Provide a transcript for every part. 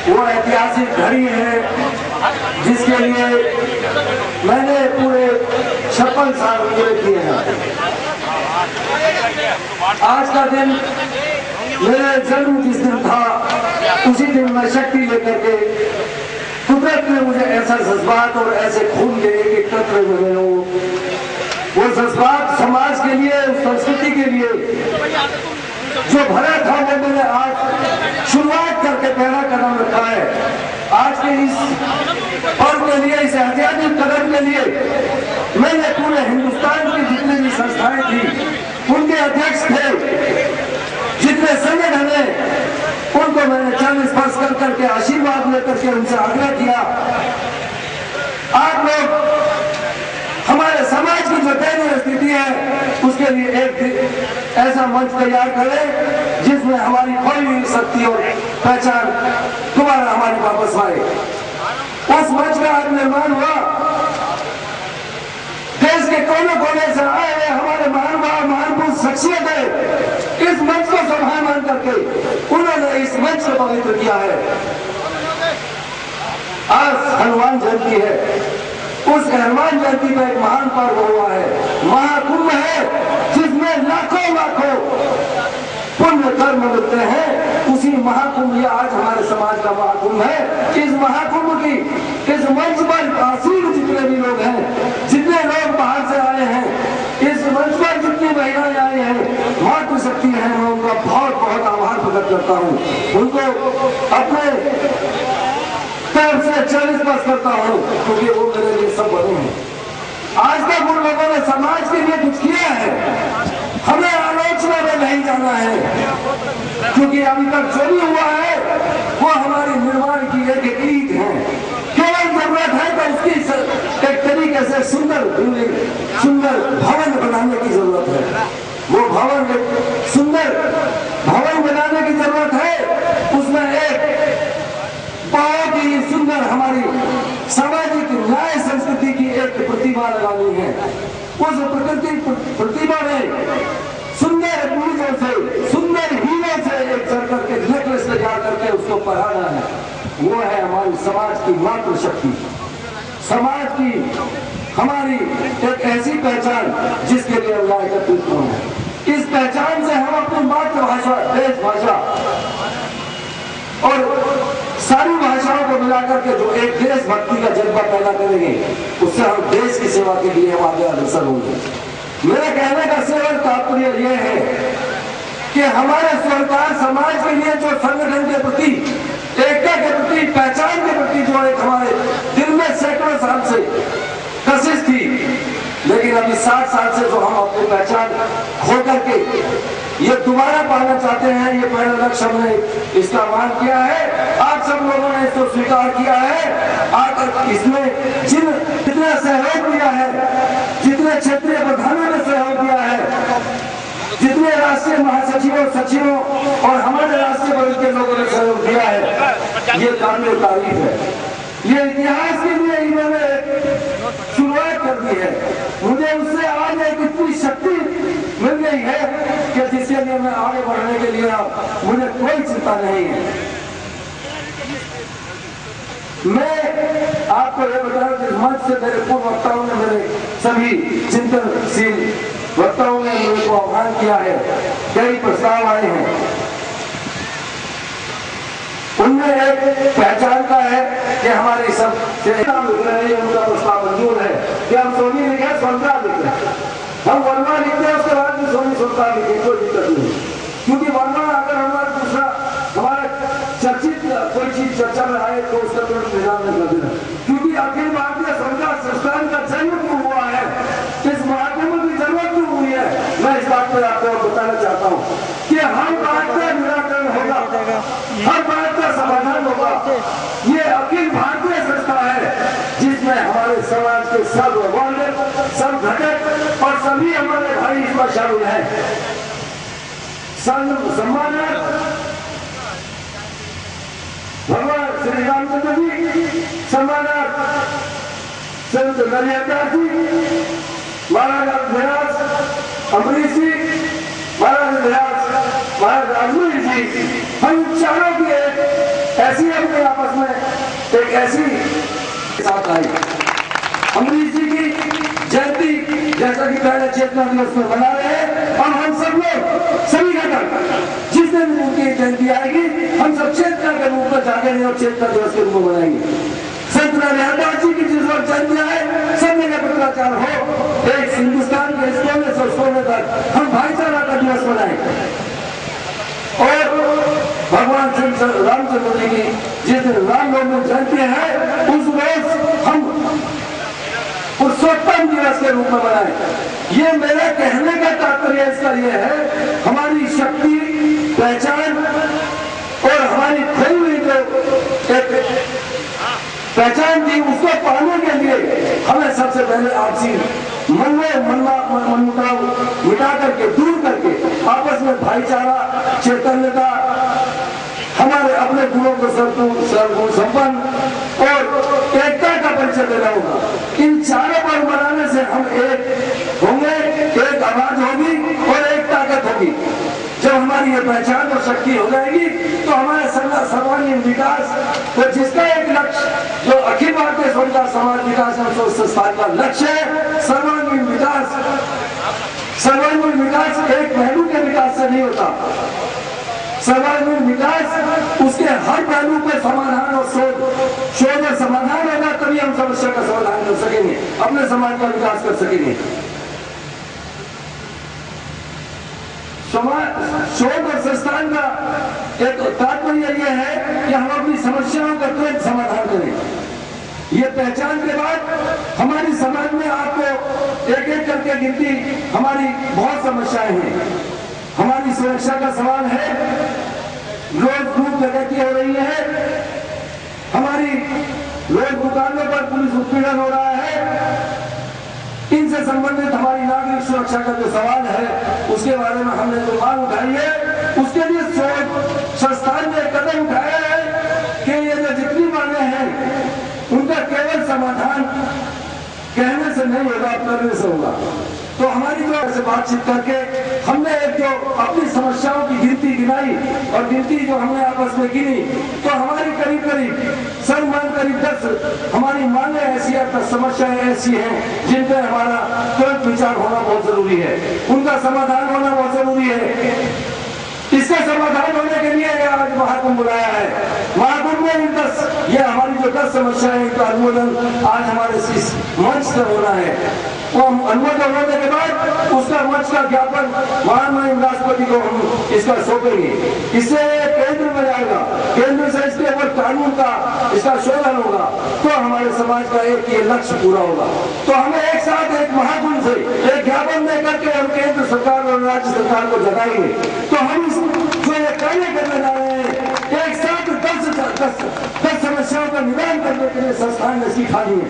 वो ऐतिहासिक घड़ी है जिसके लिए मैंने पूरे 56 साल पूरे किए हैं। आज का दिन मेरा जन्म जिस दिन था उसी दिन मैं शक्ति लेकर के कुदरत ने मुझे ऐसा जज्बात और ऐसे खून के एक तत्व मिले हो, वो जज्बात समाज के लिए, संस्कृति के लिए जो भरा था वो मैंने आज शुरुआत करके पहला कदम रखा है। आज के इस पर्व के लिए, इस ऐतिहासिक कदम के लिए मैंने पूरे हिंदुस्तान की जितनी भी संस्थाएं थी उनके अध्यक्ष थे, जितने संगठन है उनको मैंने चरण स्पर्श कर करके आशीर्वाद लेकर के उनसे आग्रह किया, आप लोग हमारे समाज की जो दैनीय स्थिति है उसके लिए एक ऐसा मंच तैयार करें जिसमें हमारी खोई हुई शक्ति और पहचान दोबारा हमारी वापस आए। उस मंच का आज निर्माण हुआ। देश के कोने कोने से आए हुए हमारे महान शख्सियत है, इस मंच को सम्मान करके उन्होंने इस मंच को पवित्र किया है। आज हनुमान जयंती है, उस हनुमान जयंती का एक महान पर्व हुआ है, महाकुंभ है, जिसमें लाखों लाखों पुण्य कर्म मिलते हैं। उसी महाकुंभ, ये आज हमारे समाज का महाकुंभ है। इस महाकुंभ की इस मंच पर आसीन जितने भी लोग हैं, जितने लोग बाहर से आए हैं, इस मंच पर जितनी महिलाएं आई हैं, मातृशक्ति है, मैं उनका बहुत बहुत आभार प्रकट करता हूँ। उनको अपने तरफ से चरण स्पर्श करता हूँ क्योंकि वो मेरे लिए सब बने हैं। आज तक उन लोगों ने समाज के लिए कुछ किया है, हमें आलोचना में नहीं जाना है क्योंकि अभी तक जो भी हुआ है वो हमारी निर्माण की एक ईद है। केवल जरूरत है तो उसकी एक तरीके से सुंदर भवन बनाने की जरूरत है। वो भवन, एक सुंदर भवन बनाने की जरूरत है। उसमें एक बहुत ही सुंदर हमारी सामाजिक न्याय संस्कृति की एक प्रतिभा लगानी है। उस प्रतिभा में सुंदर मूर्जों से, सुंदर हीरों से एक चढ़कर के नेकलेस तैयार करके उसको पढ़ाना है। वो है हमारी समाज की मातृशक्ति, समाज की हमारी एक ऐसी पहचान जिसके लिए अल्लाह एकत्रित हो। इस पहचान से हम अपनी मातृभाषा, देश भाषा और सारी भाषाओं को मिलाकर के जो एक देशभक्ति का जज्बा पैदा करेंगे, उससे हम देश की सेवा के लिए हम आगे अग्रसर होंगे। मेरे कहने का सिर्फ तात्पर्य यह है कि हमारे सरकार समाज के लिए जो संगठन के प्रति, एकता के प्रति, पहचान के प्रति जो एक हमारे दिल में सैकड़ों साल से कशिश थी, लेकिन अभी 60 साल से जो हम अपनी पहचान खो करके ये दोबारा पाना चाहते हैं, ये पहला लक्ष्य हमने इसका मान किया है। आप सब लोगों ने इसको स्वीकार किया है। आकर इसमें जितना सहयोग दिया है, जितने क्षेत्रीय प्रधानों ने सहयोग दिया है, जितने राष्ट्रीय महासचिवों, सचिवों और हमारे राष्ट्रीय वर्ग के लोगों ने सहयोग दिया है, ये काबिल तारीफ है। ये इतिहास के लिए इन्होंने शुरुआत कर दी है। मुझे उससे आज एक इतनी शक्ति मिल गई है कि जिसके लिए मैं आगे बढ़ने के लिए मुझे कोई चिंता नहीं है। मैं आपको यह बता रहा हूं कि मंच से मेरे पूर्व वक्ताओं ने, मेरे सभी चिंतनशील वक्ताओं ने मेरे को आह्वान किया है, कई प्रस्ताव आए हैं। उनमें एक पहचान का है कि हमारे सब उनका प्रस्ताव मंजूर है कि हम सोनी लिखे, स्वतंत्रता लिखे, हम वर्मा लिखते हैं, उसके बाद भी सोनी स्वतंत्रता लिखे, कोई दिक्कत नहीं। क्योंकि वर्मा अगर हमारा दूसरा हमारा चर्चित कोई चीज चर्चा में आए तो उसका तुरंत निदान नहीं कर देना। क्योंकि अखिल भारतीय संविधान संस्थान का जन्म क्यों हुआ है, इस महाकुंभ की जरूरत क्यों हुई है, मैं इस बात पर आपको बताना चाहता हूँ कि हर बात का निराकरण होगा, हर बात का समाधान होगा। ये अखिल भारतीय संस्था है जिसमें हमारे समाज के सब वर्ग, सब घटक और सभी हमारे भाई इसमें शामिल है। सम्मानित भगवान श्री रामचंद्र जी, सम्मानित संत नरियादास जी, महाराज अभ्यास अमरीश जी, महाराज अभ्यास, महाराज राजवीर जी, हम चारों की एक ऐसी अपने आपस में एक ऐसी साथ आई। अमरीश जी की जयंती जैसा कि पहले चेतना दिवस में मना रहे हैं, और हम सब लोग सभी घटक जिस दिन उनकी जयंती आएगी हम सब चेतना के रूप में जागेंगे और चेतना दिवस के रूप में मनाएंगे। संत रविदास जी की जिस वक्त जयंती आए सब जगह पत्राचार हो, एक हिंदुस्तान के इस कोने से उस कोने तक हम भाईचारा का दिवस मनाएं। और भगवान श्री रामचंद्र जी की जिस दिन रामनवमी जयंती है उस रोज हम पुरुषोत्तम दिवस के रूप में मनाएं। ये मेरा कहने का तात्पर्य इसका यह है, हमारी शक्ति, पहचान और हमारी खोई हुई जो एक पहचान थी उसको पाने के लिए हमें सबसे पहले आपसी मनमुटाव मिटा करके, दूर करके आपस में भाईचारा, चैतन्यता, हमारे अपने गुणों को सर्वगुण संपन्न और एकता का परिचय देना होगा। इन चारों पर्व मनाने से हम एक होंगे, एक आवाज होगी और एक ताकत होगी। जब हमारी ये पहचान और शक्ति हो जाएगी तो हमारे सर्वांगीण विकास, तो जिसका एक लक्ष्य जो अखिल भारतीय स्वतंत्रता समाज विकास संस्थान का लक्ष्य है, सर्वांगीण विकास। सर्वांगीण विकास एक पहलू के विकास से नहीं होता, सर्वांगीण विकास उसके हर पहलू पर समाधान और शोध और समाधान होगा, तभी हम समस्या का समाधान कर सकेंगे, अपने समाज का विकास कर सकेंगे। शोध और संस्थान का एक तात्पर्य यह है कि हम अपनी समस्याओं का तुरंत समाधान करें। ये पहचान के बाद हमारी समाज में आपको एक एक करके गिनती, हमारी बहुत समस्याएं हैं। हमारी सुरक्षा का सवाल है, रोज खूब डकैती हो रही है, हमारी रोज दुकानों पर पुलिस उत्पीड़न हो रहा है। इनसे संबंधित हमारी नागरिक सुरक्षा का जो सवाल है उसके बारे में हमने जो मांग उठाई है, उसके लिए संस्थान ने कदम उठाया है कि ये जो जितनी मांगे हैं उनका केवल समाधान कहने से नहीं होगा, करने से होगा। तो हमारी जो ऐसे बातचीत करके हमने एक जो अपनी समस्याओं की गिनती गिनाई और गिनती जो हमने आपस में गिनी, तो हमारी करीब करीब 10 हमारी मांगे ऐसी है, 10 समस्याएं ऐसी हैं जिन पर हमारा तुरंत विचार होना बहुत जरूरी है, उनका समाधान होना बहुत जरूरी है। इसका समाधान होने के लिए आज महाकुंभ बुलाया है। महाकुंभ में 10 ये हमारी जो 10 समस्याएं का अनुमोदन आज हमारे इस मंच से होना है। वो अनुमोदन होने के बाद उसका मंच का ज्ञापन महामहिम राष्ट्रपति को हम इसका सौंपेंगे। इससे केंद्र में जाएगा, केंद्र से इसके ऊपर कानून का इसका शोधन होगा, तो हमारे समाज का एक ये लक्ष्य पूरा होगा। तो हमें एक साथ एक महाकुंभ से एक ज्ञापन देकर के हम केंद्र सरकार और राज्य सरकार को जगाएंगे। तो हम जो ये कार्य करने जा रहे हैं, एक साथ 10 समस्याओं का निदान करने के लिए संस्थान ने सीखा दी है।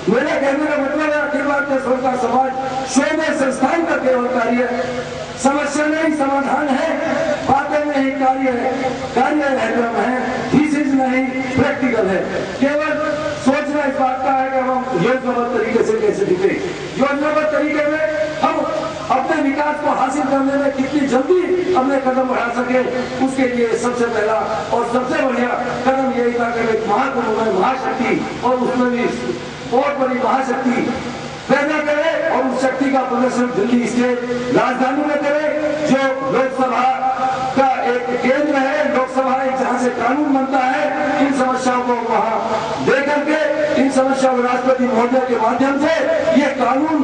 मेरे कहने का मतलब है अखिल भारतीय स्वतंत्रता समाज शोध संस्थान का केवल कार्य समस्या नहीं समाधान है, बातें नहीं कार्य है, क्रम है, थीसिस नहीं प्रैक्टिकल है। केवल सोचना इस बात का है कि हम योजनाबद्ध तरीके से कैसे जुटे, योजनाबद्ध तरीके में हम अपने विकास को हासिल करने में कितनी जल्दी अपने कदम बढ़ा सके, उसके लिए सबसे पहला और सबसे बढ़िया कदम यही था कि महाकुंभ में महाशक्ति और उसमें भी बहुत बड़ी महाशक्ति पैदा करे और उस शक्ति का प्रदर्शन दिल्ली स्टेट राजधानी में करे, जो लोकसभा का एक केंद्र है, लोकसभा एक जहां से कानून बनता है। इन समस्याओं को वहां दे करके इन समस्याओं राष्ट्रपति महोदय के माध्यम से ये कानून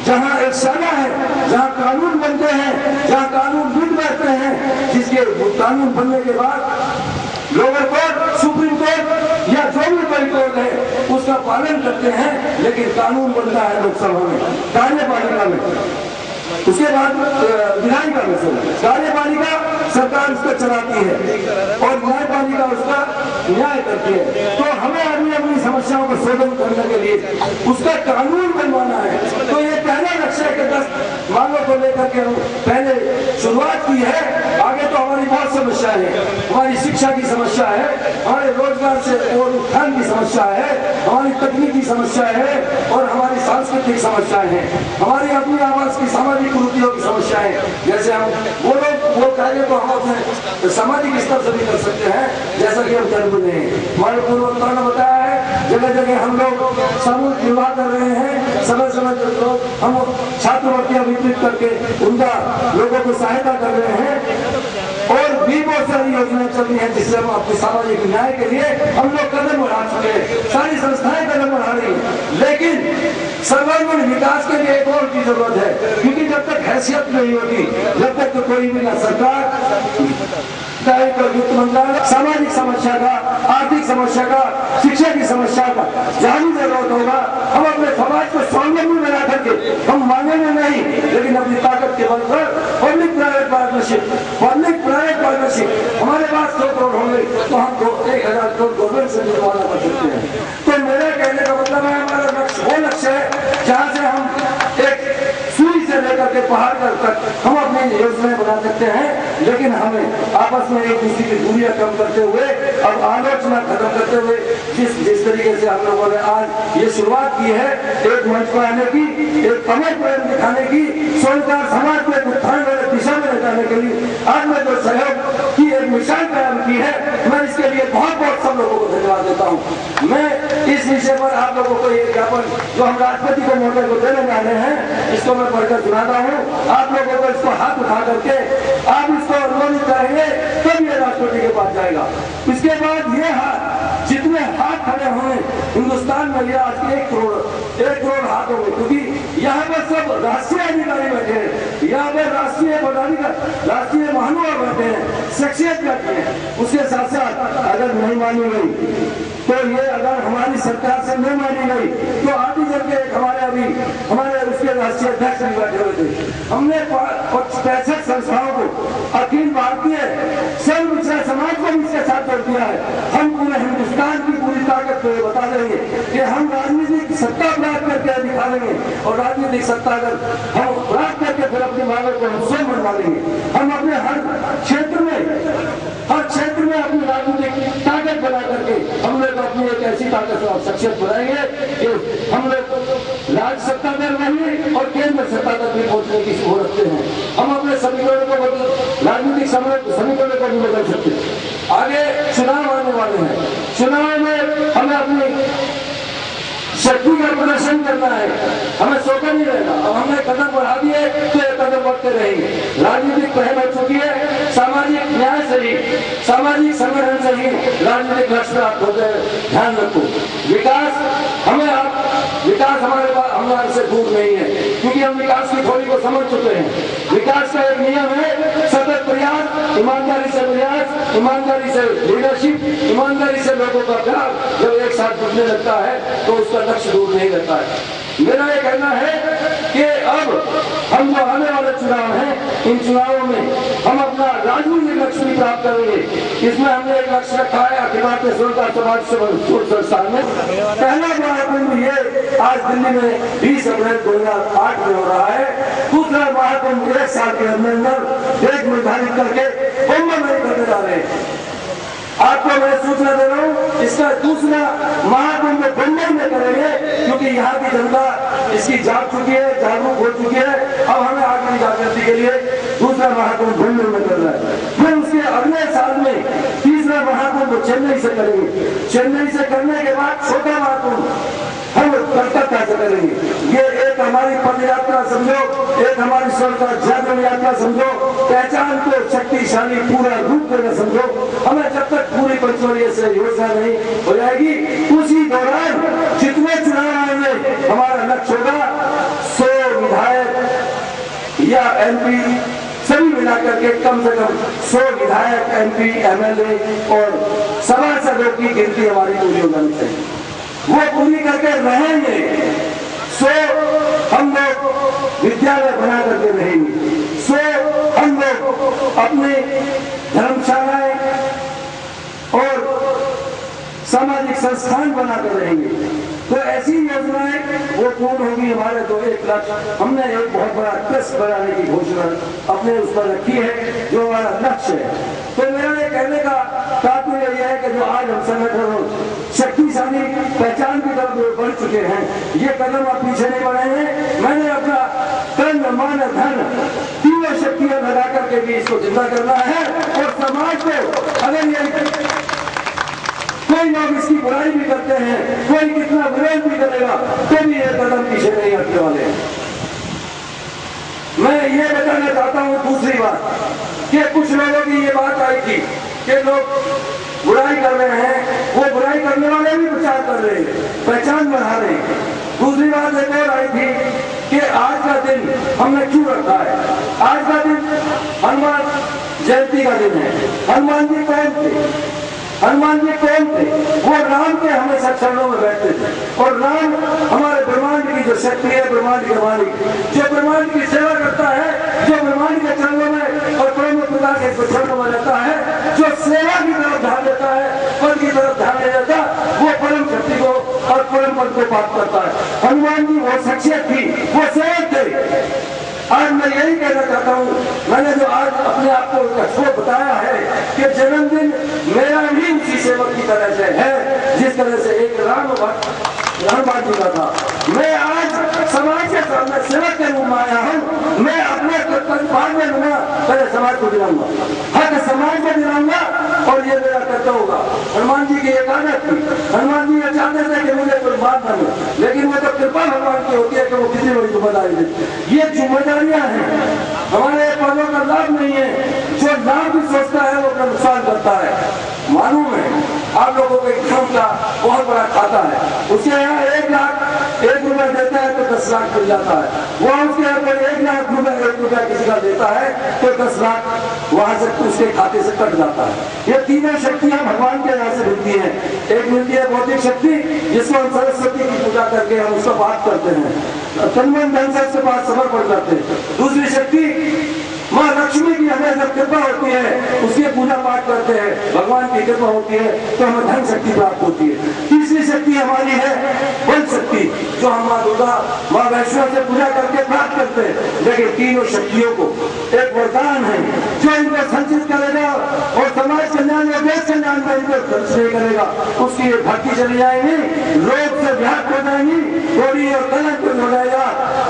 जहां एक शाला है, जहां कानून बनते हैं, जहां कानून बिक बैठते हैं, जिसके कानून बनने के बाद लोअर कोर्ट, सुप्रीम कोर्ट या जो भी बड़ी कोर्ट है उसका पालन करते हैं, लेकिन कानून बनता है लोकसभा में, कार्यपालिका में, उसके बाद विधायिका में से कार्यपालिका सरकार उसको चलाती है और न्यायपालिका उसका न्याय करती है। तो हमें अपनी समस्याओं को शोधन करने के लिए उसका कानून बनवाना है। तो ये पहला लक्ष्य है कि 10 मांगों को लेकर के हम पहले शुरुआत की है। आगे तो हमारी बहुत समस्याएं हैं, हमारी शिक्षा की समस्या है, हमारे रोजगार से और उत्थान की समस्या है, हमारी तकनीकी समस्या है और हमारी सांस्कृतिक समस्याएं हैं, हमारी अपनी आवाज की सामाजिक कुरीतियों की समस्याएं। जैसे हम वो कार्य तो हम अपने सामाजिक स्तर से भी कर सकते हैं, जैसे जैसा कि हम जन्म लें। हमारे पूर्वोत्तर ने बताया है, जगह जगह हम लोग सामूहिक विवाह कर रहे हैं, समय समय पर लोग हम छात्रवृत्तियां वितरित करके उनका लोगों को सहायता कर रहे हैं, और भी बहुत सारी योजनाएं चल रही हैं जिससे हम अपने सामाजिक न्याय के लिए हम लोग कदम बढ़ा चुके हैं, सारी संस्थाएं कदम बढ़ा रही हैं। लेकिन सर्वांगीण विकास के लिए एक और की जरूरत है, क्योंकि जब तक हैसियत नहीं होगी, जब तक तो कोई भी ना सरकार, वित्त मंत्रालय सामाजिक समस्या का, आर्थिक समस्या का, शिक्षा की समस्या का जहां भी जरूरत होगा, हम अपने समाज को स्वावलंबी बना करके हम मांगेंगे नहीं, लेकिन अपनी ताकत के बल पर पब्लिक प्राइवेट पार्टनरशिप हमारे पास 100 करोड़ होंगे तो हम 1000 करोड़ गवर्नमेंट से निर्माण कर सकते हैं। तो मेरे कहने का मतलब है, हमारा लक्ष्य वो लक्ष्य है जहाँ से हम एक सुई से लेकर के पहाड़ तक हम अपनी योजनाएं बना सकते हैं, लेकिन हमें आपस में एक दूसरे की दूरियां कम करते हुए और आलोचना खत्म करते हुए जिस तरीके से हम लोगों ने आज ये शुरुआत की है, एक मंच पर आने की, एक अमर प्रेम दिखाने की, सोनकार समाज को एक उत्थान वाले दिशा में ले जाने के लिए आज मैं जो सहयोग की एक मिसाल कायम की है, मैं इसके लिए बहुत बहुत सब लोगों को धन्यवाद देता हूँ। मैं इस विषय पर आप लोगों को ये ज्ञापन जो हम राष्ट्रपति को महोदय को देने वाले हैं, इसको मैं पढ़कर सुनाता हूँ। आप लोगों को इसको हाथ उठा करके आप इसको अनुमोदित करेंगे तब ये राष्ट्रपति के पास जाएगा। इसके बाद ये हाथ, जितने हाथ खड़े हुए हिंदुस्तान में, ये आज 1 करोड़ हाथ होंगे, क्योंकि यहाँ पर सब राष्ट्रीय अधिकारी बैठे हैं, यहाँ पर राष्ट्रीय पदाधिकारी, राष्ट्रीय महानुभाव बैठे हैं, शख्सियत बैठी है। उसके साथ साथ अगर नहीं मानी गई तो ये, अगर हमारी सरकार से नहीं मानी गई तो आगे चल के हमारे उसके राष्ट्रीय अध्यक्ष भी बैठे हुए थे। हमने 65 संस्थाओं को, अखिल भारतीय सर्व पिछड़ा समाज को भी इसके साथ जोड़ दिया है। हम पूरे हिंदुस्तान की पूरी ताकत को बता देंगे कि हम राजनीतिक सत्ता प्राप्त करके दिखा देंगे, और राजनीतिक सत्ता अगर हम प्राप्त करके फिर अपनी मांगों को हम स्वयं बनवा लेंगे। हम अपने हर क्षेत्र में अपनी राजनीतिक ताकत बना करके हम लोग अपनी एक ऐसी ताकत और शख्सियत बनाएंगे कि हम लोग राज्य सत्ता में रहेंगे और केंद्र सत्ता तक भी पहुंचने की वो रखते हैं। हम अपने समीकरणों को राजनीतिक समीकरणों को भी बदल सकते हैं। आगे चुनाव आने वाले हैं, चुनाव में हमें अपनी शक्ति का प्रदर्शन करना है, हमें सोचा नहीं रहना। अब हमने कदम बढ़ा दिए तो ये कदम बढ़ते रहेंगे। राजनीतिक पहल हो चुकी है, सामाजिक न्याय से ही, सामाजिक संगठन से ही राजनीतिक लक्ष्य प्राप्त हो जाए। ध्यान रखो, विकास हमारे से दूर नहीं है, क्योंकि हम विकास की थोड़ी को समझ चुके हैं। विकास का एक नियम है, सतत प्रयास, ईमानदारी से प्रयास, ईमानदारी से लीडरशिप, ईमानदारी से लोगों का प्यार जब एक साथ जुड़ने लगता है तो उसका लक्ष्य दूर नहीं रहता है। मेरा ये कहना है कि अब हम जो आने वाले चुनाव हैं, इन चुनावों में हम अपना राजनीतिक लक्ष्य भी प्राप्त करेंगे। इसमें हमने एक लक्ष्य रखा है अखिल भारतीय सोनकार समाज संस्थान में। पहला महाकुंभ ये आज दिल्ली में 20 अप्रैल 2008 में हो रहा है। दूसरा महाकुंभ 1 साल के अंदर डेट निर्धारित करके बम्बई में करने जा रहे हैं। आपको मैं सूचना दे रहा हूँ, इसका दूसरा महाकुंभ बम्बई में करेंगे, क्योंकि यहाँ की जनता इसकी जाग चुकी है, जागरूक हो चुकी है। अब हमें आगे जागृति के लिए दूसरा महाकुंभ बम्बई में करना है। फिर उसके अगले साल में तीसरा महाकुंभ चेन्नई से करेंगे। चेन्नई से करने के बाद छोटा महाकुंभ हम कलकत्ता से करेंगे। ये एक हमारी पद यात्रा समझो, एक हमारी स्वतंत्रता जागरण यात्रा समझो, पहचान को शक्तिशाली पूरा रूप देना समझो। हमें जब तक पूरी पंचवटी से योजना नहीं हो जाएगी, उसी दौरान जितने चुनाव आएंगे हमारा लक्ष्य होगा 100 विधायक या MP सभी मिलाकर के कम से कम 100 विधायक, MP, MLA और सभासदों की गिनती हमारी पूरी हो जानी चाहिए। वो पूरी करके रहेंगे, 100 हम लोग विद्यालय बना करके रहेंगे, 100 हम लोग अपने धर्मशालाएं और सामाजिक संस्थान बनाकर रहेंगे। तो ऐसी योजनाएं वो पूर्ण होगी हमारे। तो एक लक्ष्य हमने एक बहुत बड़ा ट्रस्ट बनाने की घोषणा अपने उस पर रखी है, जो हमारा लक्ष्य है। तो मेरा ये कहने का तात्पर्य यह है कि जो आज हम संगठन शक्तिशाली पहचान की तरफ बढ़ चुके हैं, ये कदम आप पीछे नहीं बढ़े हैं। मैंने अपना तन मन धन तीनों शक्तियां लगा करके भी इसको जिंदा करना है, और समाज को अगर ये लोग इसकी बुराई भी करते हैं, कोई कितना विरोध भी करेगा तो भी ये कदम पीछे नहीं हटने वाले हैं। मैं ये बताना चाहता हूँ दूसरी बात कि कुछ लोगों की ये बात आई थी कि लोग बुराई कर रहे हैं, वो बुराई करने वाले भी प्रचार कर रहे हैं, पहचान बढ़ा रहे हैं। दूसरी बात एक और आई थी कि आज का दिन हमने क्यों रखा है। आज का दिन हनुमान जयंती का दिन है। हनुमान जी कौन थे? हनुमान जी कौन थे? वो राम के हमेशा चरणों में बैठते थे और राम हमारे ब्रह्मांड की जो शक्ति है, ब्रह्मांड के मालिक, जो ब्रह्मांड की सेवा करता है, जो ब्रह्मांड के चरणों में और परम पिता के चरणों में रहता है, जो सेवा की तरफ ध्यान देता है, पद की तरफ ध्यान नहीं देता, वो परम शक्ति को और परम पद को प्राप्त करता है। हनुमान जी वो शख्सियत थी, वो सेवक थे। आज मैं यही कहना चाहता हूँ, मैंने जो आज अपने आप को शो बताया है कि जन्मदिन मेरा भी उसी सेवक की तरह से है जिस तरह से एक राम हनुमान जी का था। मैं आज समाज के सामने सेवक के रूप में आया हूँ। मैं अपने कर्तव्य बाद में लूंगा, पहले समाज को दिलाऊंगा, हक समाज को दिलाऊंगा और ये मेरा कर्तव्य होगा। हनुमान जी की एक आदत थी, हनुमान जी ये चाहते थे कि मुझे कोई बात न हो, लेकिन वो तो कृपा भगवान की होती है कि वो कितनी बड़ी जिम्मेदारी देती। ये जिम्मेदारियां हैं, हमारे पदों का लाभ नहीं है। जो लाभ भी सोचता है वो अपना नुकसान करता है। मालूम है आप लोगों के धर्म का बहुत बड़ा खाता है, उसके यहाँ 1 लाख 1 रुपया देता है तो 10 लाख मिल जाता है। वहाँ उसके यहाँ कोई 1 लाख रुपया 1 रुपया किसी का देता है तो 10 लाख वहां से उसके खाते से कट जाता है। ये तीनों शक्तियां भगवान के यहाँ से मिलती हैं। एक मिलती है भौतिक शक्ति, जिसको हम सरस्वती की पूजा करके हम उसका बात करते हैं, तन मन धन से उसके पास समर्पण करते हैं। दूसरी शक्ति माँ लक्ष्मी की हमें जब कृपा होती है, उसकी पूजा पाठ करते हैं, भगवान की कृपा होती है तो हमें धन शक्ति प्राप्त होती है। तीसरी शक्ति हमारी है बल शक्ति, जो हम माँ दुर्गा माँ वैष्णव से पूजा करके प्राप्त करते हैं। लेकिन तीनों शक्तियों को एक वरदान है जो इनको संचित करेगा और समाज कल्याण या देश कल्याण में इनको खर्च नहीं करेगा, उसकी भक्ति चली जाएगी, रोग से व्याप्त हो जाएंगी, थोड़ी और कलंक हो जाएगा।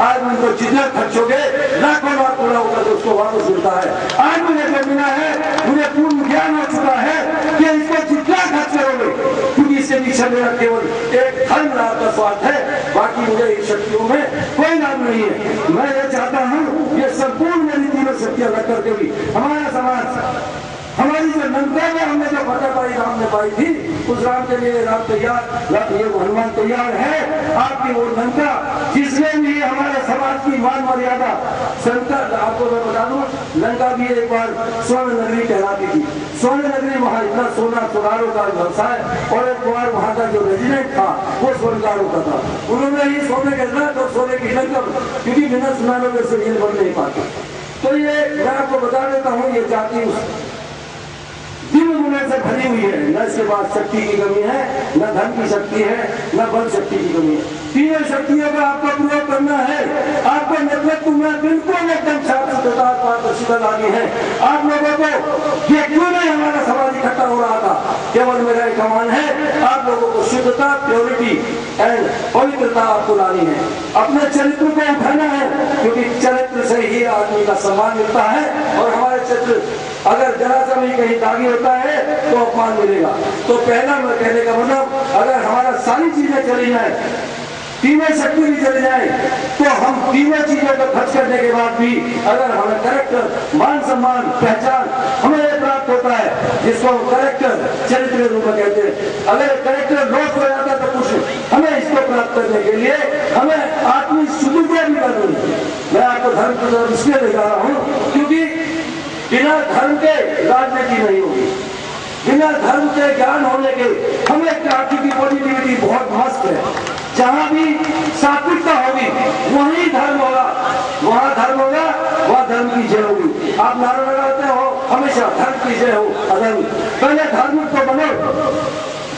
आज उनको जितना खर्च हो गए लाखों लाख पूरा होगा तो उसको वापस मिलता है। आज मुझे जो मिला है, मुझे पूर्ण ज्ञान हो चुका है कि इसको जितना खर्च करोगे, क्योंकि इसके पीछे मेरा केवल एक धर्म लाभ का स्वार्थ है, बाकी मुझे इन शक्तियों में कोई लाभ नहीं है। मैं ये चाहता हूँ ये संपूर्ण मेरी तीनों शक्तियां रख करके भी हमारा समाज, हमारी जो लंका में हमने जो फतह पाई राम ने पाई थी, उस राम के लिए राम तैयार, ये हनुमान तैयार है आपकी वो लंका जिसमें भी हमारे समाज की मान मर्यादा संकट। आपको मैं बता दूं, लंका भी एक बार स्वर्ण नगरी कहलाती थी। स्वर्ण नगरी वहाँ इतना सोना सुनारों का व्यवसाय, और एक बार वहाँ का जो रेजिडेंट था वो स्वर्णकारों का था। उन्होंने ही सोने के साथ और सोने की लंका, क्योंकि बिना सुनारों में से ये बन नहीं पाते। तो ये मैं आपको बता देता हूँ, ये जाति दिन गुने से भरी हुई है। न इसके पास शक्ति की कमी है, न धन की शक्ति है, न बल शक्ति की कमी है। तीनों शक्तियों का आपको प्रयोग करना है। आपको नेतृत्व में बिल्कुल एकदम शांतता पारदर्शिता लानी है। आप लोगों को ये क्यों नहीं हमारा समाज इकट्ठा हो रहा था, केवल मेरा एक कमान है, आप लोगों को शुद्धता, प्योरिटी एंड पवित्रता आपको लानी है। अपने चरित्र को उठाना है, क्योंकि चरित्र से ही आदमी का सम्मान मिलता है। और हमारे चरित्र अगर जरा सा भी कहीं दागी होता है तो अपमान मिलेगा। तो पहला मैं कहने का मतलब, अगर हमारा सारी चीजें चली जाए, तीनों शक्ति भी चली जाए, तो हम तीनों चीजों को खर्च करने के बाद भी अगर हमें कैरेक्टर, मान सम्मान, पहचान हमें ये प्राप्त होता है, जिसको हम कैरेक्टर चरित्र के रूप में कहते हैं। अगर कैरेक्टर लॉस हो जाता है तो कुछ हमें इसको प्राप्त करने के लिए हमें आत्मिक शुद्धिया भी करनी है। मैं आपको धर्म की तरफ इसलिए ले जा रहा हूँ, क्योंकि बिना धर्म के राजनीति नहीं होगी, बिना धर्म के ज्ञान होने के हमें क्रांति की पॉजिटिविटी बहुत मस्त है। जहाँ भी सात्विकता होगी वहीं धर्म होगा, वहाँ धर्म होगा, वहाँ धर्म की जय होगी। आप नारा लगाते हो हमेशा धर्म की जय हो, अधर्म। पहले धार्मिक तो बनो,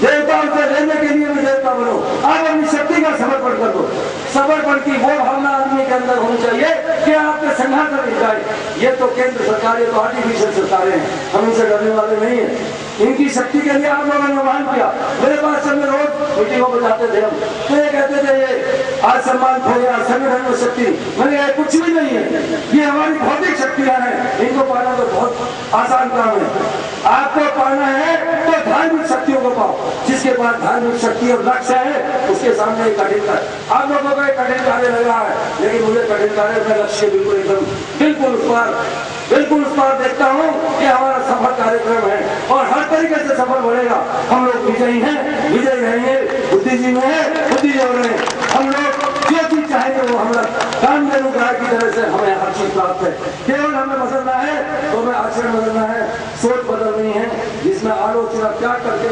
देवताओं से लेने के लिए भी देवता बनो। आप अपनी शक्ति का समर्पण कर दो। समर्पण की वो भावना आदमी के अंदर होनी चाहिए कि आपके संघर्ष मिल जाए। ये तो केंद्र सरकार, ये तो आर्टिफिशियल सरकारें हैं, हम इनसे डरने वाले नहीं है। इनकी शक्ति के लिए आप लोगों ने मान किया। मेरे पास सब में रोज मीटिंगों में जाते थे हम, तो ये कहते थे ये आज सम्मान खो गया, संगठन में शक्ति। मैंने कहा कुछ भी नहीं है, ये हमारी भौतिक शक्तियां हैं, इनको पाना तो बहुत आसान काम है। आपको पाना है तो धार्मिक शक्तियों कैसे कर पाओ? जिसके पास धार्मिक शक्ति और लक्ष्य है उसके सामने कठिन कार्य, आप लोगों को कठिन कार्य लग रहा है, लेकिन मुझे कठिन कार्य में लक्ष्य बिल्कुल उस पर देखता हूँ कि हमारा सफल कार्यक्रम है और हर तरीके से सफल बढ़ेगा। हम लोग विजयी हैं, विजयी रहेंगे, बुद्धिजीवी हैं, बुद्धिजीवी रहे। हम लोग जो चीज चाहेंगे वो हम लोग कामधेनु गाय की तरह से हमें हर चीज प्राप्त है। केवल हमें बदलना है तो हमें आचरण बदलना है, सोच बदलनी है, जिसमें आलोचना त्याग करके,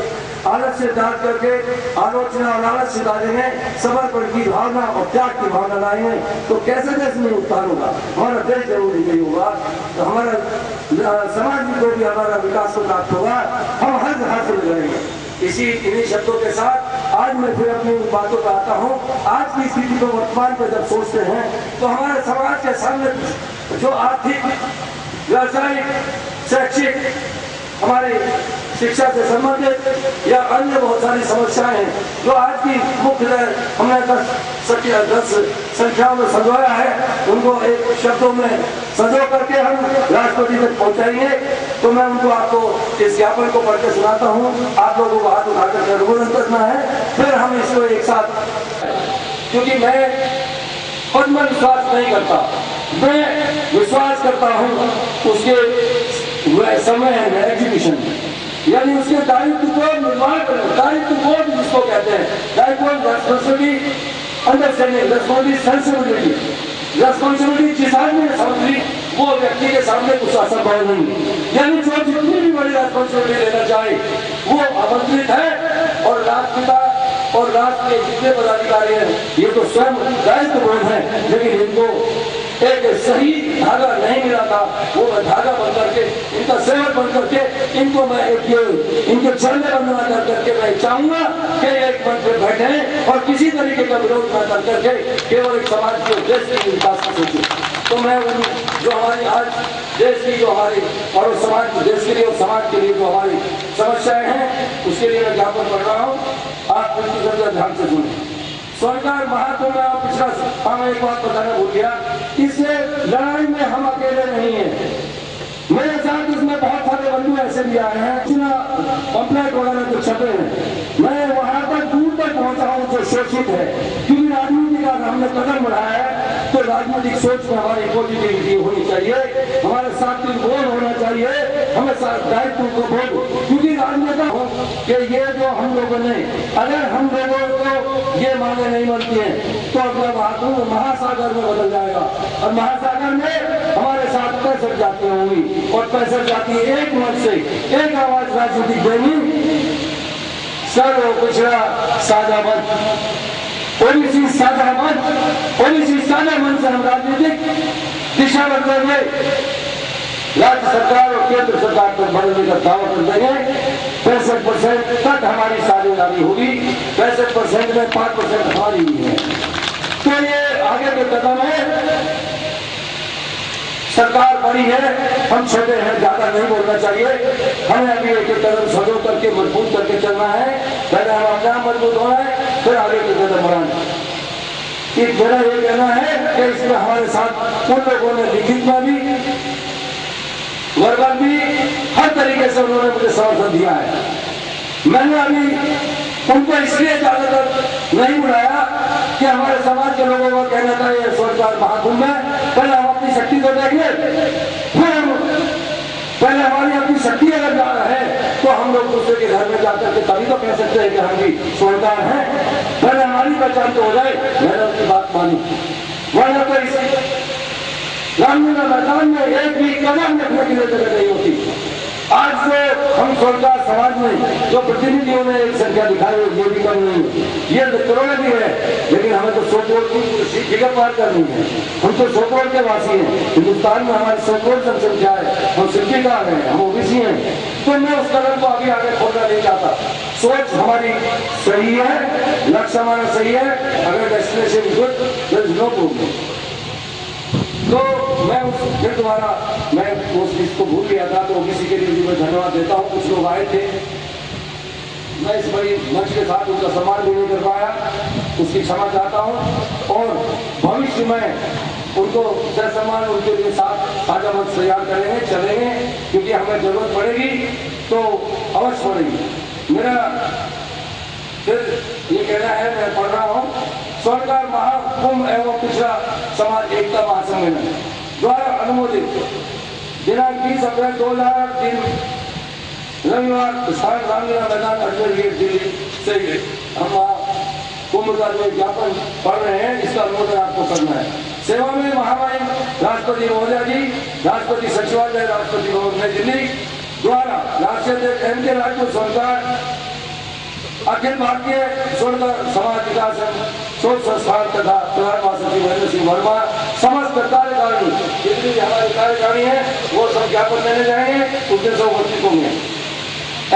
आलस से त्याग करके, आलोचना और आलस से डालेंगे, समर्पण की भावना और त्याग की भावना लाएंगे तो कैसे देश में उत्थान होगा? हमारा देश जरूर नहीं होगा, तो हमारा समाज को भी हमारा विकास को प्राप्त होगा। हम हर जगह से लड़ेंगे। इन्हीं शब्दों के साथ आज मैं फिर अपनी बातों पर आता हूँ। आज की स्थिति को वर्तमान पे जब सोचते हैं तो हमारे समाज के सामने जो आर्थिक, व्यावसायिक, शैक्षिक, हमारी शिक्षा से संबंधित या अन्य बहुत सारी समस्याएं हैं जो आज की मुख्य हमने 10 संख्याओं में संजोया है, उनको एक शब्दों में संजो करके हम राष्ट्रपति तक पहुंचाएंगे। तो मैं उनको आपको इस ज्ञापन को पढ़ के सुनाता हूँ। आप लोगों को हाथ उठा करके अनुमोदन करना है, फिर हम इसको एक साथ, क्योंकि मैं पद्म विश्वास नहीं करता, मैं विश्वास करता हूँ उसके समय है एग्जीक्यूशन, यानी उसके दायित्व को निर्माण करना। दायित्व बोध जिसको कहते हैं, दायित्व रेस्पॉन्सिबिलिटी, अंडरस्टैंडिंग, रेस्पॉन्सिबिलिटी, जिस आदमी ने समझ ली वो व्यक्ति के सामने कुछ असंभव नहीं। यानी जो जितनी भी बड़ी रेस्पॉन्सिबिलिटी लेना चाहे वो आमंत्रित है। और राष्ट्रपिता और राष्ट्र के जितने पदाधिकारी हैं ये तो स्वयं दायित्व बोध है, लेकिन इनको एक सही धागा नहीं मिला था, वो मैं धागा बन करके, इनका सेवक बन करके, इनको मैं इनके चरण में बंधना कर करके मैं चाहूंगा कि एक मंच में बैठे और किसी तरीके का विरोध न कर करके केवल एक समाज के देश के विकास को सोचे। तो मैं जो हमारी आज देश की, जो हमारी और समाज, देश के लिए और समाज के लिए जो हमारी समस्याएं हैं उसके लिए मैं ज्ञापन कर रहा हूँ। आप बिल्कुल ध्यान से सुने। सरकार महात्मा में पिछला हमें एक बात बताना भूल गया, इस लड़ाई में हम अकेले नहीं हैं, मेरे साथ इसमें बहुत सारे बंधु ऐसे भी आए हैं, पंपलेट वगैरह जो छपे हैं, मैं वहां तक दूर तक पहुंचा हूं जो शोषित है। क्योंकि राजनीति का हमने कदम बढ़ाया है तो राजनीतिक सोच में हमारी पॉजिटिविटी होनी चाहिए, हमारे सात्विक बोध होना चाहिए, हमें दायित्व को बोध। क्योंकि राजनेता हो कि ये जो हम लोगों ने, अगर हम लोगों को ये मांगे नहीं बनती हैं तो अगला महासागर में बदल जाएगा और महासागर में हमारे साथ 65 जातियां होंगी और 65 जाति एक मंच से एक आवाज राजनीतिक देनी। सर्व पिछड़ा साझा मंच, ओबीसी साझा मंच, ओबीसी साझा मंच से हम राजनीतिक दिशा बदलेंगे, राज्य सरकार और केंद्र सरकार पर बढ़ने का दावा कर देंगे। 65% तक हमारी साझेदारी होगी, 65% में 5% हमारी ही है। तो ये आगे के कदम है। सरकार बड़ी है, हम छोटे हैं, ज्यादा नहीं बोलना चाहिए। हमें अभी एक एक कदम सजो करके मजबूत करके चलना है। पहले हम अपना मजबूत होना है, फिर आगे के कदम बढ़ाना है। मेरा ये कहना है कि इसमें हमारे साथ उन लोगों ने लिखित में भी, वर्बल भी, हर तरीके से उन्होंने मुझे समर्थन दिया है। मैंने अभी उनको इसलिए ज्यादातर नहीं बुलाया कि हमारे समाज के लोगों का कहना था ये सरकार महाकुंभ है, पहले हम अपनी शक्ति को देख ले, फिर हम पहले हमारी अपनी शक्ति अगर ज्यादा है तो हम लोग दूसरे के घर में जाकर के तभी तो कह सकते हैं कि हम भी सरकार हैं। पहले हमारी पहचान तो हो जाए। मैंने उनकी बात मानी, वरना तो इस ग्रामीण मैदान में एक भी कदम रखने के लिए जगह नहीं होती। आज जो हम सरकार समाज में जो प्रतिनिधियों ने एक संख्या दिखाई ये भी कम नहीं, ये करोड़ों भी है, लेकिन हमें तो 100 करोड़ की फिगर पार करनी है। हम तो 100 करोड़ के वासी हैं, हिंदुस्तान में हमारी 100 करोड़ जनसंख्या है, हम शिक्षिकार हैं, हम ओबीसी हैं। तो मैं उस कदम को अभी आगे खोलना नहीं चाहता। सोच हमारी सही है, लक्ष्य हमारा सही है, अगर destination good there is no problem. तो मैं फिर दोबारा मैं उस इसको भूल गया था, तो ओबीसी के लिए भी मैं धन्यवाद देता हूँ। कुछ लोग आए थे, मैं इस बड़ी मंच के साथ उनका सम्मान भी नहीं कर पाया, उसकी क्षमा चाहता हूँ। और भविष्य में उनको सह सम्मान उनके लिए साझा मंच तैयार करेंगे, चलेंगे, क्योंकि हमें जरूरत पड़ेगी तो अवश्य पड़ेगी। मेरा फिर ये कहना है, मैं पढ़ रहा हूँ, स्वर्णकार महाकुंभ एवं पिछड़ा समाज एकता महासम्मेलन द्वारा अनुमोदित दिनांक 20 अप्रैल 2008 दिन रविवार स्थान रामलीला मैदान अजमेर गेट दिल्ली से हम कुंभ का जो ज्ञापन पढ़ रहे हैं, इसका अनुमोदन आपको करना है। सेवा में महामहिम राष्ट्रपति महोदय जी, राष्ट्रपति सचिवालय, राष्ट्रपति भवन नई दिल्ली द्वारा राष्ट्रीय अध्यक्ष M.K. राजपूत स्वर्णकार, अखिल भारतीय स्वर्णकार समाज विकास शोध संस्थान तथा प्रधान महासचिव महेंद्र सिंह वर्मा, समस्त कार्यकारिणी, जितनी भी हमारी कार्यकारिणी है वो सब ज्ञापन देने जाएंगे, उसमें सब उपस्थित होंगे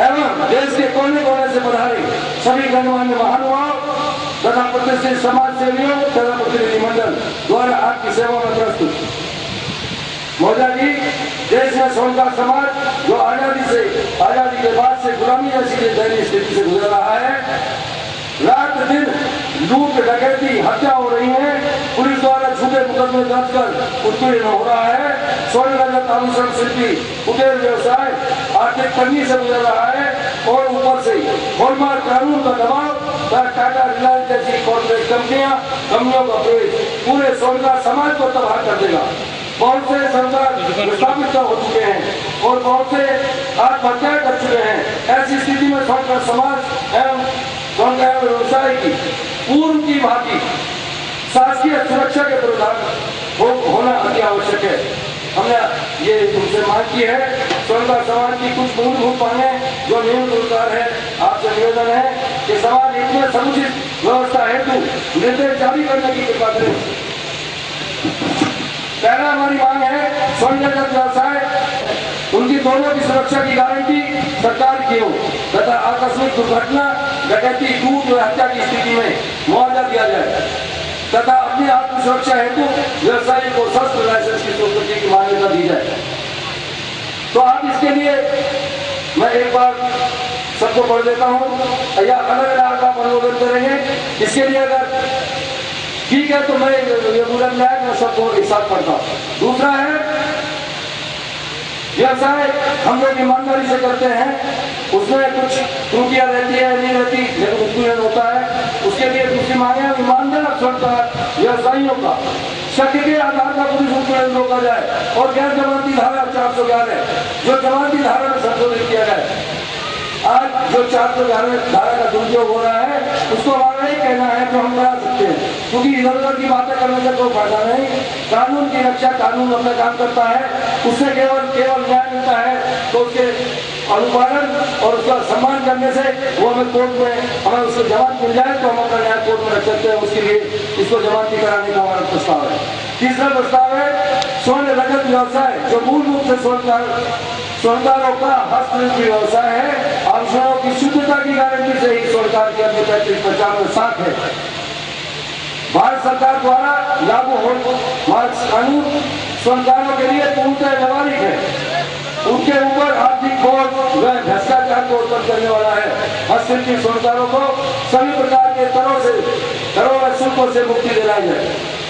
एवं देश के कोने कोने से पधारे सभी गणमान्य महानुभाव तथा प्रतिष्ठित समाज सेवियों तथा प्रतिनिधिमंडल द्वारा आपकी सेवा में प्रस्तुत। महोदय जी, देश में स्वर्णकार समाज जो आजादी के बाद से गुलामी जैसी दयनीय स्थिति से गुजर रहा है, रात दिन लूट डकैती हत्या हो रही है, पुलिस द्वारा झूठे मुकदमे दर्ज कर उत्पीड़न हो रहा है, स्वर्ण रजत आभूषण शिल्पी कुटीर व्यवसाय आर्थिक तंगी से गुजर रहा है और ऊपर से हॉलमार्क कानून का दबाव, टाटा रिलायंस जैसी कॉर्पोरेट कंपनियों का प्रवेश पूरे स्वर्णकार समाज को तबाह कर देगा। बहुत से सरकार विस्थापित हो चुके हैं और बहुत से आत्महत्या कर चुके हैं। ऐसी स्थिति में स्वर्णकार समाज एवं स्वर्णकार व्यवसाय की पूर्व की भांति शासकीय सुरक्षा के प्रावधान होना अति आवश्यक है। हमने ये तुमसे मांग की है, स्वर्णकार समाज की कुछ मूलभूत मांगे जो नियम पुरस्कार है, आपसे निवेदन है कि समाज इसमें समुचित व्यवस्था हेतु निर्देश जारी करने की कृपा करें। पहला हमारी मांग है, स्वर्ण जगत व्यवसाय उनकी दोनों की सुरक्षा की गारंटी सरकार की हो तथा आकस्मिक दुर्घटना, डकैती, लूट व हत्या की स्थिति में मुआवजा दिया जाए तथा अपनी आत्म सुरक्षा हेतु व्यवसायी को शस्त्र लाइसेंस की स्वीकृति की मान्यता दी जाए। तो आप इसके लिए मैं एक बार सबको पढ़ देता हूँ या अलग अलग आप अनुमोदन करेंगे। इसके लिए अगर ठीक है तो मैं ये बुलंद लायक मैं सबको एक साथ पढ़ता हूँ। दूसरा है, व्यवसाय हम लोग ईमानदारी से करते हैं, उसमें कुछ त्रुटियां रहती है नहीं रहती, लेकिन उत्पीड़न होता है। उसके लिए दूसरी मांगे, ईमानदार स्वर्णकार व्यवसायियों का शक के आधार पर पुलिस उत्पीड़न रोका जाए और गैर जमानती धारा 411 जो जमानती धारा में संशोधित किया जाए। आज जो 411 धारा का दुरुपयोग हो रहा है उसको हमारा ही कहना है जो हम करा सकते हैं, क्योंकि इधर उधर की बातें करने से कोई फायदा नहीं। कानून की रक्षा, कानून अपना काम करता है, उससे केवल न्याय मिलता है। तो उसके अनुपालन और उसका सम्मान करने से वो हमें कोर्ट में हमें उसको जमानत मिल जाए तो हम अपना न्याय कोर्ट में रख सकते हैं। उसके लिए इसको जमानती कराने का हमारा प्रस्ताव है। तीसरा प्रस्ताव है, स्वर्ण रजत व्यवसाय जो मूल रूप से स्वर्णकारों का हस्तशिल्प व्यवसाय है, आभूषणों की शुद्धता की गारंटी से ही स्वर्णकार की अपनी 35-50 में साख है। भारत सरकार द्वारा लागू मार्क्स कानून स्वर्णकारों के लिए पूर्णतः व्यवहारिक है। उनके ऊपर आर्थिक बोझ व भ्रष्टाचार को उत्पन्न करने वाला है। हस्तशिल्पी स्वर्णकारों को सभी प्रकार के करों व शुल्कों से मुक्ति दिलाई जाए।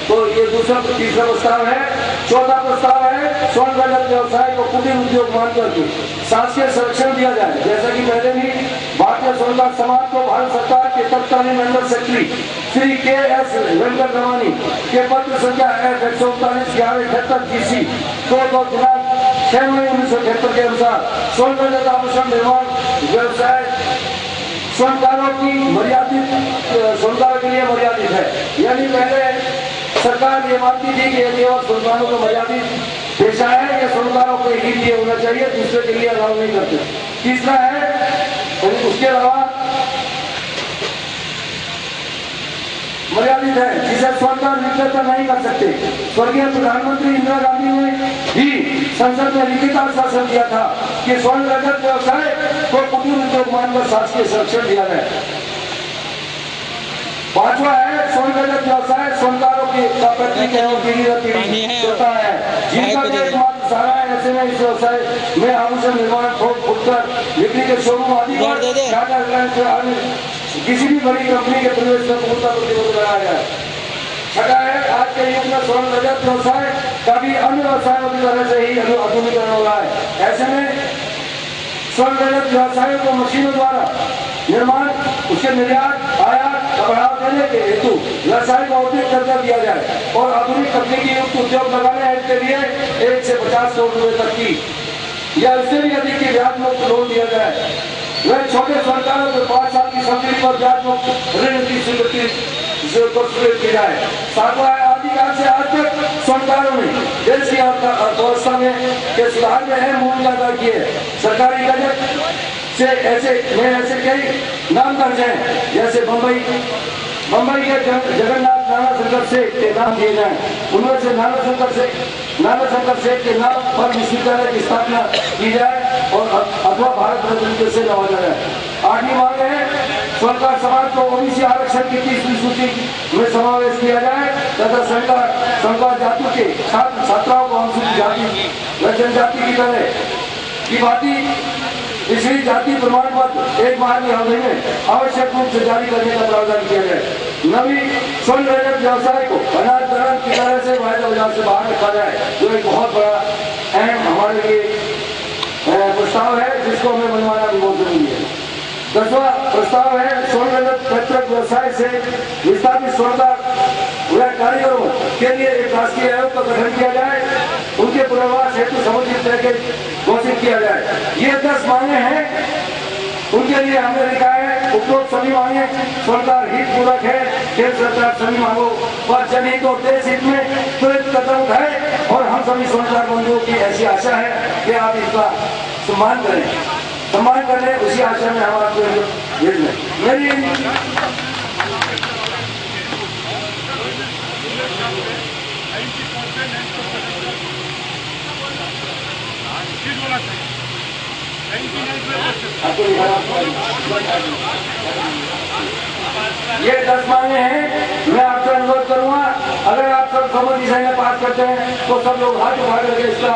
तो ये तीसरा प्रस्ताव है। चौथा प्रस्ताव है, स्वर्ण रजत व्यवसाय को कुटीर उद्योग मानकर शासकीय संरक्षण दिया जाए। जैसा कि पहले भी भारतीय स्वर्णकार समाज को भारत सरकार के तत्कालीन under secretary Shri K.S. Venkat Ramani के पत्र संख्या F-139-1178 GC 2 दिनांक 6 मई 1978 के अनुसार स्वर्ण रजत आभूषण निर्माण व्यवसाय स्वर्णकारों के लिए मर्यादित है। यानी पहले सरकार ये मानती थी कि यदि और स्वर्णकारों को मर्यादित पेशा है या स्वर्णकारों को ही लिए होना चाहिए, दूसरे के लिए अलाउ नहीं करते। तीसरा है, उसके अलावा मर्यादित है जिसे स्वर्णकार विक्रेता नहीं कर सकते। स्वर्गीय प्रधानमंत्री इंदिरा गांधी ने भी संसद में लिखित आश्वासन दिया था कि स्वर्ण रजत व्यवसाय को कुटीर उद्योग मानकर शासकीय संरक्षण दिया जाए। पांचवा है, स्वर्ण रजत व्यवसाय स्वर्णकारों की प्रत्येक होता है जिनका एकमात्र सहारा है। ऐसे में इस व्यवसाय में आभूषण निर्माण, थोक, फुटकर बिक्री के शोरूम आदि पर किसी भी बड़ी कंपनी के प्रवेश में पूर्णता प्रतिबंध लगाया जाए। छठा है, आज के युग में स्वर्ण रजत व्यवसाय का भी अन्य व्यवसायों की तरह से ही आधुनिकीकरण हो रहा है। ऐसे में स्वर्ण रजत व्यवसायों को मशीनों द्वारा से निर्यात आयात का बढ़ावा देने के हेतु व्यवसाय को औद्योगिक दर्जा दिया जाए और आधुनिक तकनीकी युक्त उद्योग लगाने के लिए 1 से 50 करोड़ रुपए तक की या उससे भी अधिक की ब्याज मुक्त लोन दिया जाए। वह छोटे स्वर्णकारों को 5 साल की सब्सिडी पर ब्याज मुक्त ऋण की स्वीकृति की जाए। सातवां, आदिकाल से आज तक स्वर्णकारों ने देश की अर्थव्यवस्था में के सुधार में अहम भूमिका अदा की है। सरकारी बजट से ऐसे कई नाम दर्ज हैं, जैसे बम्बई के जगन्नाथ नाना शंकर सेठ के नाम दिए जाए। उनमें से नाना शंकर सेठ के नाम पर विश्वविद्यालय की स्थापना की जाए और अथवा भारत रत्न से नवाजा जाए। 8वीं मांग है स्वर्णकार समाज को ओबीसी आरक्षण की 30वीं सूची में समावेश किया जाए तथा स्वर्णकार जाति के छात्राओं को अनुसूचित जाति व जनजाति की तरह की भांति पिछड़ी जाति प्रमाण पत्र 1 माह की अवधि में आवश्यक रूप से जारी करने का प्रावधान किया जाए। नवी स्वर्ण रजत व्यवसाय को अनाज दलहन की तरह से वायदा बाजार से बाहर रखा जाए, जो एक बहुत बड़ा अहम हमारे लिए प्रस्ताव है, जिसको हमें मनवाना भी बहुत जरूरी है। 10वां प्रस्ताव है स्वर्ण रजत पैतृक व्यवसाय से विस्थापित स्वर्णकार व कारीगरों के लिए एक राष्ट्रीय आयोग का गठन किया जाए, उनके पुनर्वास हेतु समुचित पैकेज घोषित किया जाए। ये 10 मांगे हैं, उनके लिए हमने लिखा है उपरोक्त सभी मांगे स्वर्णकार हित पूरक है। केंद्र सरकार सभी मांगों पर जनहित और देश हित में त्वरित कदम उठाए और हम सभी स्वर्णकार बंधुओं की ऐसी आशा है कि आप इसका सम्मान करें, उसी आशा में हम आपको भेज दें। मेरी ये 10 मांगे हैं। मैं आपसे अनुरोध करूंगा, अगर आप सब सहमति से पास करते हैं तो सब लोग हाथ उठा करके इसका